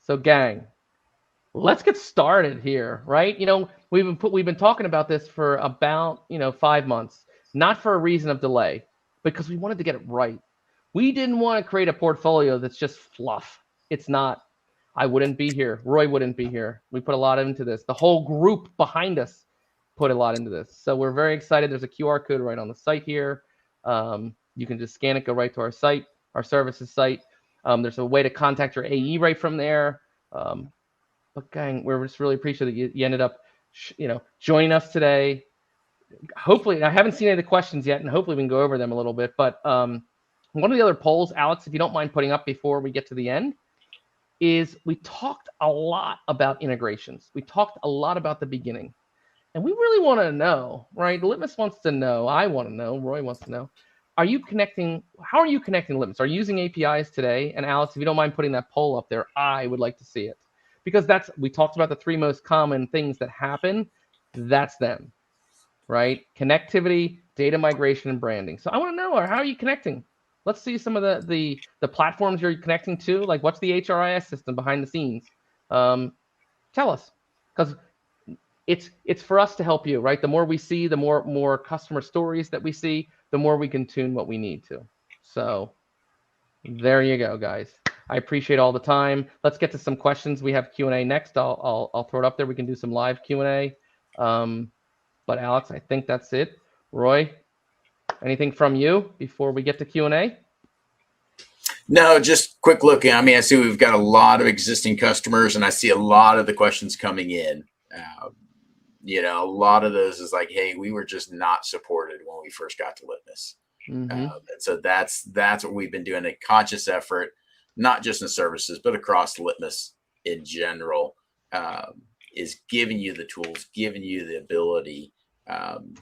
So gang, let's get started here, right? We've been talking about this for about 5 months, not for a reason of delay, because we wanted to get it right. We didn't want to create a portfolio that's just fluff. It's not. I wouldn't be here. Roy wouldn't be here. We put a lot into this. The whole group behind us put a lot into this. So we're very excited. There's a QR code right on the site here. You can just scan it, go right to our site, our services site. There's a way to contact your AE right from there. But gang, we're just really appreciative that you ended up, joining us today. Hopefully, I haven't seen any of the questions yet, and hopefully we can go over them a little bit. But one of the other polls, Alex, if you don't mind putting up before we get to the end, is we talked a lot about integrations. We talked a lot about the beginning. And we really want to know, right? Litmos wants to know. I want to know. Roy wants to know. How are you connecting Litmos? Are you using APIs today? And Alex, if you don't mind putting that poll up there, I would like to see it. Because we talked about the 3 most common things that happen. That's them, right? Connectivity, data migration, and branding. So I want to know, how are you connecting? Let's see some of the platforms you're connecting to. Like, what's the HRIS system behind the scenes? Tell us, because it's for us to help you, right? The more we see, the more customer stories that we see, the more we can tune what we need to. So there you go, guys. I appreciate all the time. Let's get to some questions. We have Q&A next. I'll throw it up there. We can do some live Q&A. But Alex, I think that's it. Roy, anything from you before we get to Q&A? No, just quick look. I mean, I see we've got a lot of existing customers, and I see a lot of the questions coming in. A lot of those is like, hey, we were just not supported when we first got to Litmos. Mm-hmm. And so that's what we've been doing, a conscious effort, not just in services, but across Litmos in general, is giving you the tools, giving you the ability,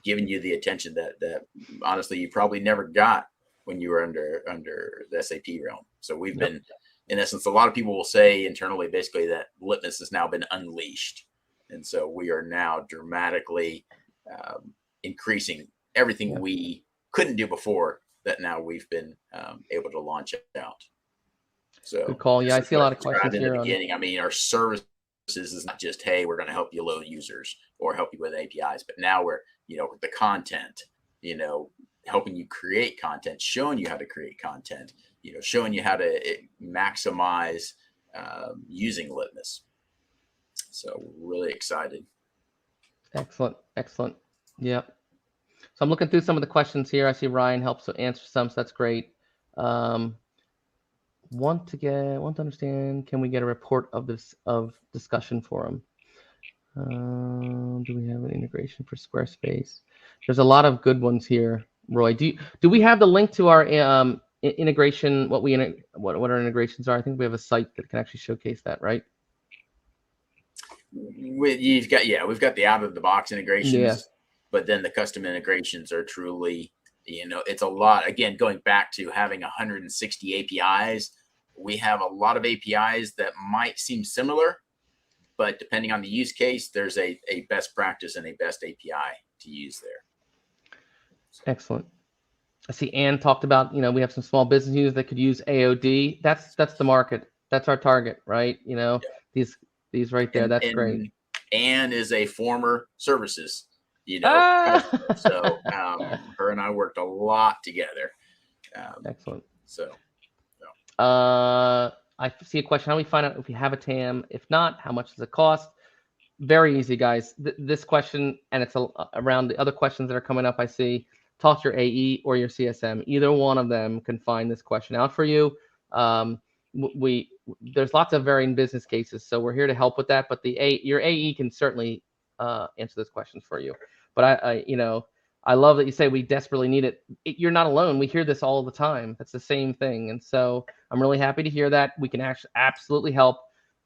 giving you the attention that honestly you probably never got when you were under the SAP realm. So we've been, in essence, a lot of people will say internally, basically, that Litmos has now been unleashed. And so we are now dramatically increasing everything we couldn't do before, that now we've been able to launch out. So good call. Yeah, I see a lot of questions in here. The beginning, I mean, our services is not just, hey, we're going to help you load users or help you with APIs, but now we're, with the content, helping you create content, showing you how to create content, showing you how to maximize using Litmos. So really excited. Excellent. Yep. So I'm looking through some of the questions here. I see Ryan helps to answer some, so that's great. Want to understand, can we get a report of discussion forum? Do we have an integration for Squarespace? There's a lot of good ones here. Roy, do we have the link to our integration? What our integrations are? I think we have a site that can actually showcase that, right? We've got the out of the box integrations, but then the custom integrations are truly, it's a lot. Again, going back to having 160 APIs, we have a lot of APIs that might seem similar, but depending on the use case, there's a best practice and a best API to use there. Excellent. I see Ann talked about, we have some small business users that could use AOD. That's the market. That's our target, right? These right there. That's great. Ann is a former services, so her and I worked a lot together. Excellent. So, I see a question. How do we find out if we have a TAM? If not, how much does it cost? very easy, guys. This question, and it's around the other questions that are coming up. I see. Talk to your AE or your CSM. Either one of them can find this question out for you. There's lots of varying business cases, so we're here to help with that. But your AE can certainly answer those questions for you. But I love that you say we desperately need it. You're not alone. We hear this all the time. That's the same thing, and so I'm really happy to hear that. We can actually absolutely help.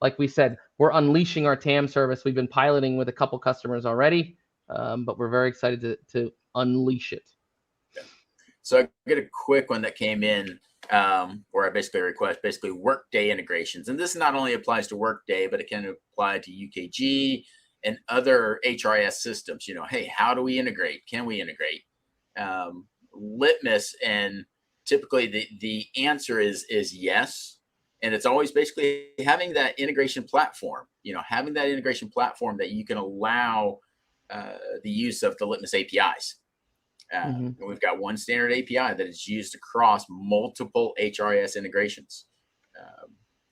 Like we said, we're unleashing our TAM service. We've been piloting with a couple customers already, but we're very excited to unleash it. Yeah. So I get a quick one that came in where I basically request Workday integrations. And this not only applies to Workday, but it can apply to UKG and other HRIS systems. Hey, how do we integrate? Can we integrate? Litmos, and typically the answer is yes. And it's always basically having that integration platform, having that integration platform that you can allow the use of the Litmos APIs. We've got one standard API that is used across multiple HRIS integrations.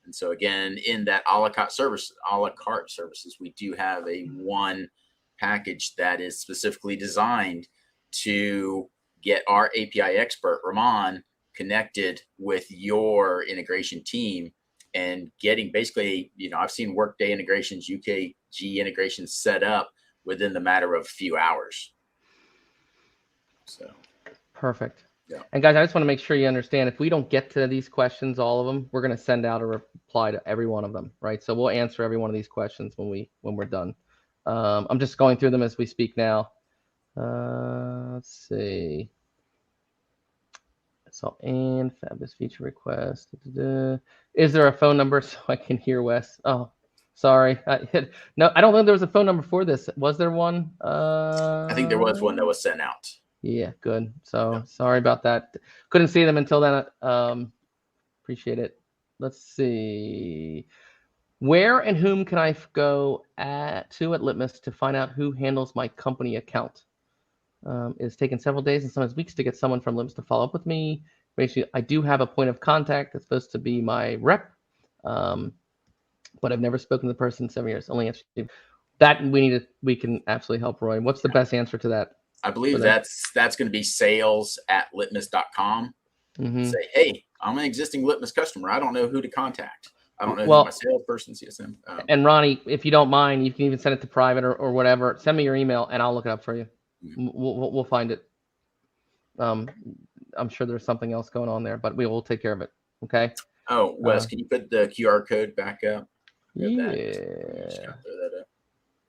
And so again, in that a la carte services, we do have a one package that is specifically designed to get our API expert, Ramon, connected with your integration team and getting basically, I've seen Workday integrations, UKG integrations set up within the matter of a few hours. So perfect. Yeah. And guys, I just want to make sure you understand, if we don't get to these questions, all of them, we're going to send out a reply to every one of them, right? So we'll answer every one of these questions when we're done. I'm just going through them as we speak now. Let's see. So, and fabulous feature request. Is there a phone number so I can hear Wes? Oh, sorry. No, I don't think there was a phone number for this. Was there one? I think there was one that was sent out. Yeah, good. So sorry about that. Couldn't see them until then. Appreciate it. Let's see. Where and whom can I go to at Litmos to find out who handles my company account? It's taken several days and sometimes weeks to get someone from Litmos to follow up with me. Basically, I do have a point of contact that's supposed to be my rep, but I've never spoken to the person in 7 years. Only answer that we can absolutely help Roy. What's the best answer to that? I believe that's going to be sales@litmos.com. Say, hey, I'm an existing Litmos customer. I don't know who to contact. I don't know who my salesperson, CSM. And Ronnie, if you don't mind, you can even send it to private or whatever. Send me your email and I'll look it up for you. We'll find it. I'm sure there's something else going on there, but we will take care of it. Okay. Oh, Wes, can you put the QR code back up? Yeah.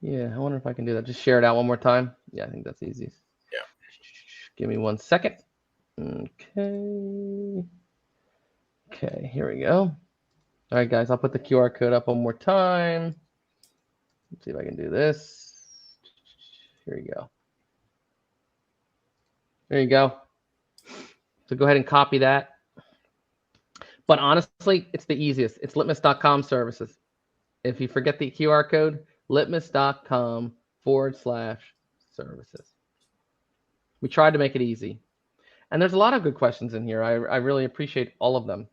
Yeah. I wonder if I can do that. Just share it out one more time. Yeah, I think that's easy. Yeah. Give me 1 second. Okay. Okay, here we go. All right, guys, I'll put the QR code up one more time. Let's see if I can do this. Here we go. There you go. So go ahead and copy that. But honestly, it's the easiest. It's litmos.com services. If you forget the QR code, litmos.com/services. We tried to make it easy. And there's a lot of good questions in here. I really appreciate all of them.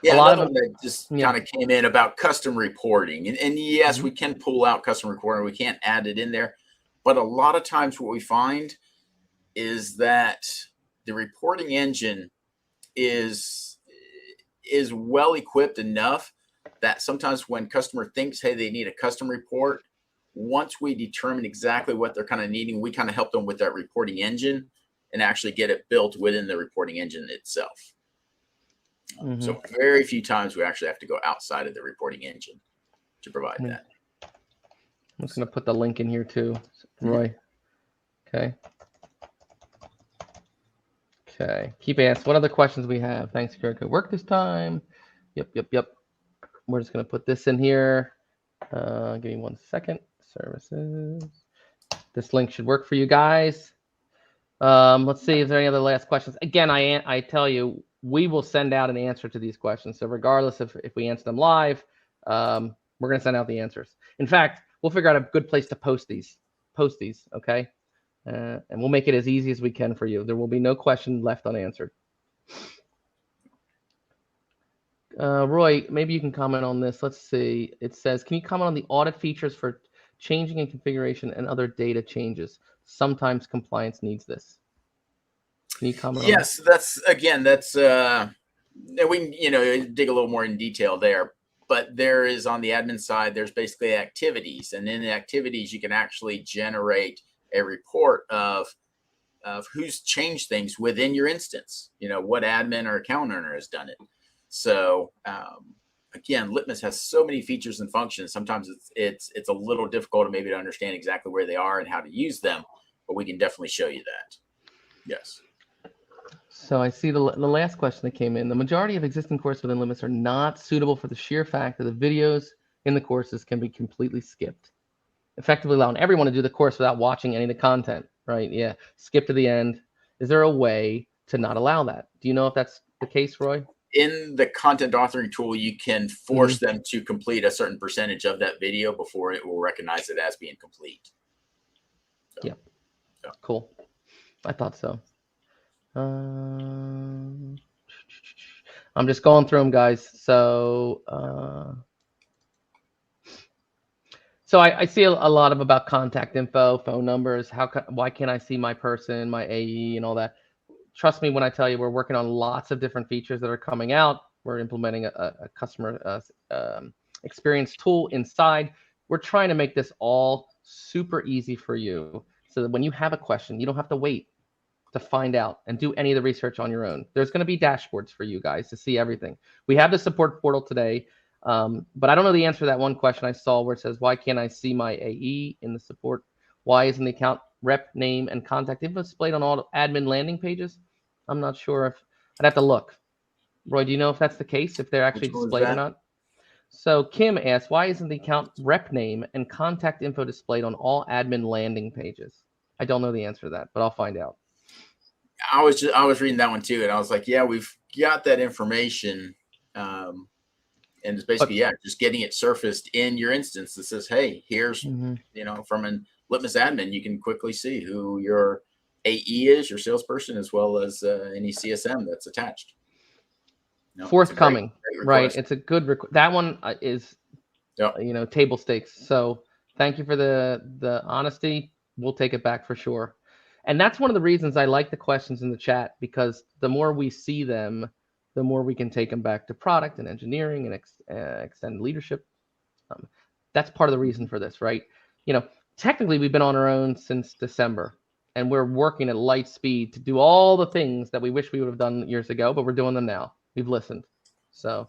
Yeah, a lot of them that just kind of came in about custom reporting. And yes, we can pull out custom reporting. We can't add it in there. But a lot of times what we find is that the reporting engine is well equipped enough that sometimes when customer thinks, hey, they need a custom report, once we determine exactly what they're kind of needing, we kind of help them with that reporting engine and actually get it built within the reporting engine itself. So very few times we actually have to go outside of the reporting engine to provide that. I'm just going to put the link in here too, Roy. Okay. Okay. Keep asking. What other questions we have? Thanks, Kirk. Work this time. Yep. We're just going to put this in here. Give me 1 second. Services. This link should work for you guys. Let's see. Is there any other last questions? Again, I tell you, we will send out an answer to these questions. So regardless if we answer them live, we're going to send out the answers. In fact, we'll figure out a good place to post these. Okay? And we'll make it as easy as we can for you. There will be no question left unanswered. Roy, maybe you can comment on this. Let's see. It says, can you comment on the audit features for changing in configuration and other data changes? Sometimes compliance needs this. Can you comment on that? Yes, that's we can dig a little more in detail there. But there is, on the admin side, there's basically activities, and in the activities you can actually generate a report of who's changed things within your instance. What admin or account owner has done it. So again, Litmos has so many features and functions. Sometimes it's a little difficult to understand exactly where they are and how to use them, but we can definitely show you that. Yes. So I see the last question that came in. The majority of existing courses within Litmos are not suitable for the sheer fact that the videos in the courses can be completely skipped, effectively allowing everyone to do the course without watching any of the content, right? Yeah, skip to the end. Is there a way to not allow that? Do you know if that's the case, Roy? In the content authoring tool, you can force them to complete a certain percentage of that video before it will recognize it as being complete. So, yeah. Cool. I thought so. I'm just going through them, guys. So I see a lot of about contact info, phone numbers. Why can't I see my person, my AE, and all that? Trust me when I tell you, we're working on lots of different features that are coming out. We're implementing a customer experience tool inside. We're trying to make this all super easy for you, so that when you have a question, you don't have to wait to find out and do any of the research on your own. There's going to be dashboards for you guys to see everything. We have the support portal today, but I don't know the answer to that one question I saw where it says, why can't I see my AE in the support? Why isn't the account rep name and contact info displayed on all admin landing pages? I'm not sure if I'd have to look. Roy, do you know if that's the case, if they're actually displayed or not? So Kim asked, why isn't the account rep name and contact info displayed on all admin landing pages? I don't know the answer to that, but I'll find out. I was reading that one too, and I was like, yeah, we've got that information, and it's basically just getting it surfaced in your instance that says, hey, here's from an Litmos admin, you can quickly see who your AE is, your salesperson, as well as any CSM that's attached. Forthcoming, great right? It's a good that one is table stakes. So thank you for the honesty. We'll take it back for sure. And that's one of the reasons I like the questions in the chat, because the more we see them, the more we can take them back to product and engineering and extend leadership. That's part of the reason for this, right? Technically we've been on our own since December, and we're working at light speed to do all the things that we wish we would have done years ago, but we're doing them now. We've listened. So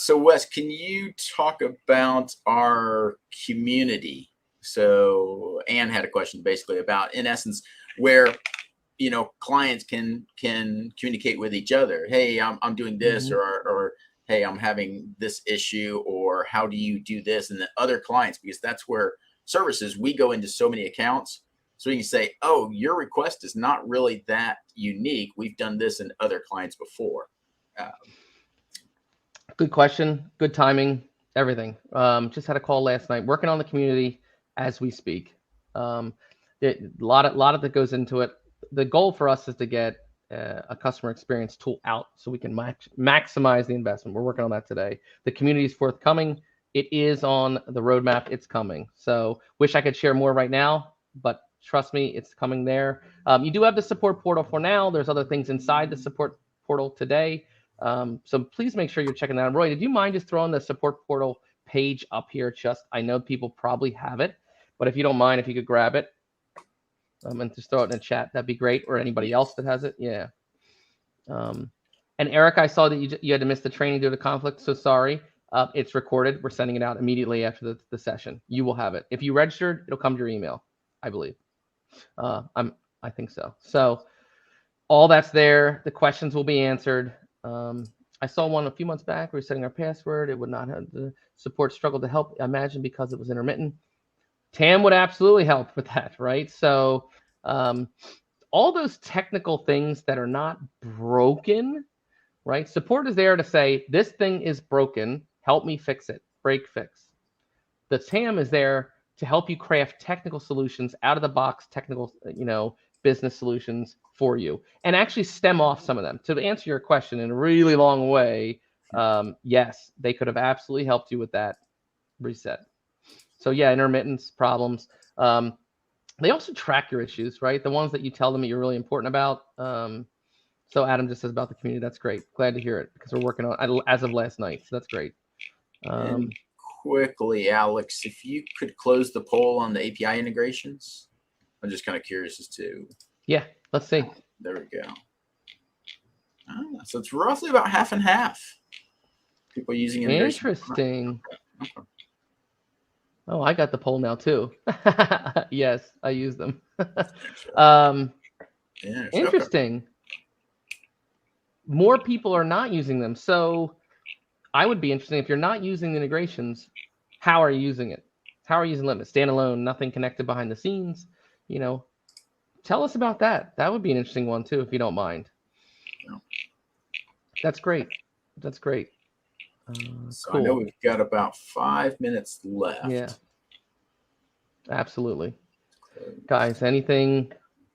Wes, can you talk about our community? So Anne had a question basically about, in essence, where clients can communicate with each other. Hey, I'm doing this, or hey, I'm having this issue, or how do you do this? And the other clients, because that's where services, we go into so many accounts, so you can say, oh, your request is not really that unique. We've done this in other clients before. Good question. Good timing. Everything. Just had a call last night. Working on the community as we speak. A lot of that goes into it. The goal for us is to get a customer experience tool out so we can maximize the investment. We're working on that today. The community is forthcoming. It is on the roadmap. It's coming. So wish I could share more right now, but trust me, it's coming there. You do have the support portal for now. There's other things inside the support portal today. So please make sure you're checking that out. Roy, did you mind just throwing the support portal page up here? I know people probably have it, but if you don't mind, if you could grab it and just throw it in the chat, that'd be great. Or anybody else that has it. Yeah. And Eric, I saw that you had to miss the training due to conflict. So sorry. It's recorded. We're sending it out immediately after the session. You will have it. If you registered, it'll come to your email, I believe. I think so. So all that's there. The questions will be answered. I saw one a few months back. We were setting our password. It would not have the support struggle to help, I imagine, because it was intermittent. TAM would absolutely help with that, right? So all those technical things that are not broken, right? Support is there to say, this thing is broken. Help me fix it. Break fix. The TAM is there to help you craft technical solutions, out of the box technical, business solutions for you, and actually stem off some of them. To answer your question in a really long way, Yes, they could have absolutely helped you with that reset. So yeah, intermittence problems. They also track your issues, right? The ones that you tell them that you're really important about. So Adam just says about the community. That's great. Glad to hear it because we're working on as of last night. So that's great. And quickly, Alex, if you could close the poll on the API integrations, I'm just kind of curious as to. Yeah, let's see. There we go. So it's roughly about half and half. People using integration. Interesting. Okay. Oh, I got the poll now too. Yes, I use them. Interesting. Okay. More people are not using them. So I would be interested if you're not using the integrations, how are you using it? How are you using Litmos? Standalone, nothing connected behind the scenes. You know, tell us about that. That would be an interesting one too, if you don't mind. That's great. That's great. So cool. I know we've got about 5 minutes left. Yeah. Absolutely. Guys, anything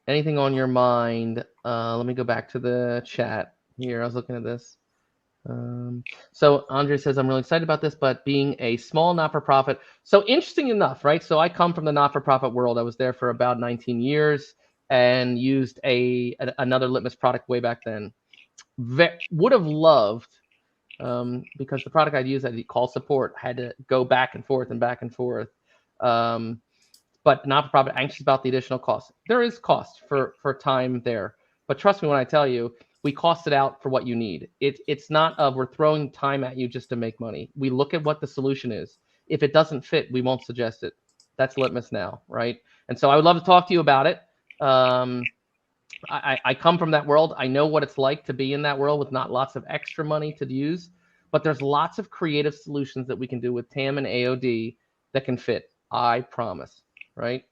on your mind? Let me go back to the chat here. I was looking at this. So Andre says, I'm really excited about this, but being a small not-for-profit. So interesting enough, right? So I come from the not-for-profit world. I was there for about 19 years and used another Litmos product way back then. Would have loved, because the product I'd use, I'd call support, had to go back and forth and back and forth. But not-for-profit, anxious about the additional cost. There is cost for time there. But trust me when I tell you, we cost it out for what you need. It's not we're throwing time at you just to make money. We look at what the solution is. If it doesn't fit, we won't suggest it. That's Litmos now, right? And so I would love to talk to you about it. I come from that world. I know what it's like to be in that world with not lots of extra money to use, but there's lots of creative solutions that we can do with TAM and AOD that can fit. I promise, right?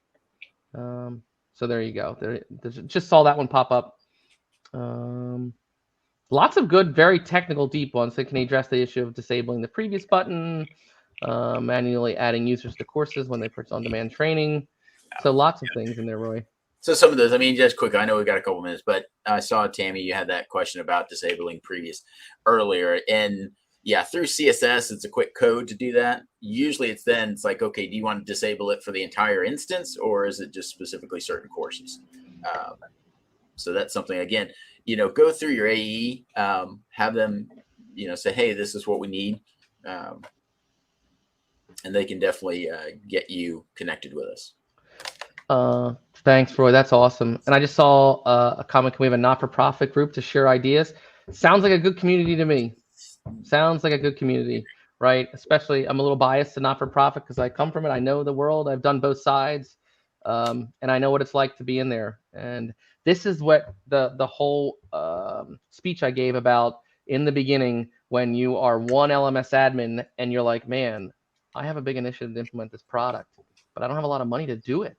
So there you go. Just saw that one pop up. Lots of good, very technical, deep ones that can address the issue of disabling the previous button, manually adding users to courses when they purchase on-demand training. So lots of things in there, Roy. So some of those, I mean, just quick, I know we've got a couple minutes, but I saw, Tammy, you had that question about disabling previous earlier. And yeah, through CSS, it's a quick code to do that. Usually it's like, okay, do you want to disable it for the entire instance, or is it just specifically certain courses? So that's something, again, go through your AE, have them, say, hey, this is what we need. And they can definitely get you connected with us. Thanks, Roy. That's awesome. And I just saw a comment. Can we have a not-for-profit group to share ideas? Sounds like a good community to me. Sounds like a good community, right? Especially, I'm a little biased to not-for-profit because I come from it. I know the world. I've done both sides, and I know what it's like to be in there. And this is what the whole speech I gave about in the beginning, when you are one LMS admin and you're like, man, I have a big initiative to implement this product, but I don't have a lot of money to do it.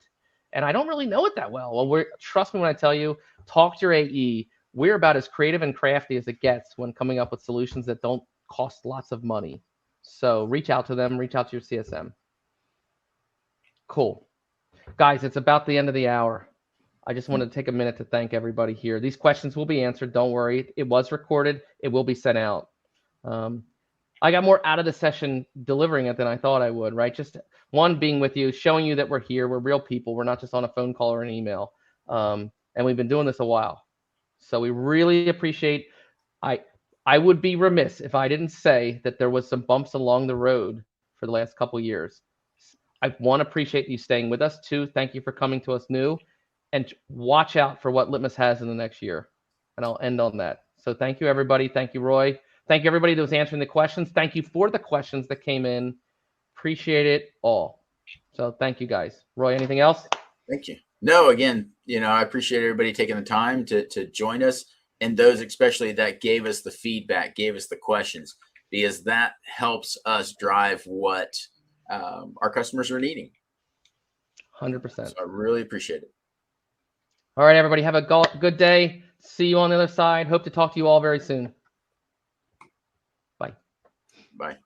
And I don't really know it that well. Well, trust me when I tell you, talk to your AE. We're about as creative and crafty as it gets when coming up with solutions that don't cost lots of money. So reach out to them, reach out to your CSM. Cool. Guys, it's about the end of the hour. I just wanted to take a minute to thank everybody here. These questions will be answered. Don't worry. It was recorded. It will be sent out. I got more out of the session delivering it than I thought I would, right? Just one, being with you, showing you that we're here. We're real people. We're not just on a phone call or an email. And we've been doing this a while. So we really appreciate. I would be remiss if I didn't say that there was some bumps along the road for the last couple of years. I want to appreciate you staying with us too. Thank you for coming to us new, and watch out for what Litmos has in the next year. And I'll end on that. So thank you, everybody. Thank you, Roy. Thank you, everybody that was answering the questions. Thank you for the questions that came in. Appreciate it all. So thank you, guys. Roy, anything else? Thank you. No, again, I appreciate everybody taking the time to join us, and those especially that gave us the feedback, gave us the questions, because that helps us drive what our customers are needing. 100%. So I really appreciate it. All right, everybody, have a good day. See you on the other side. Hope to talk to you all very soon. Bye. Bye.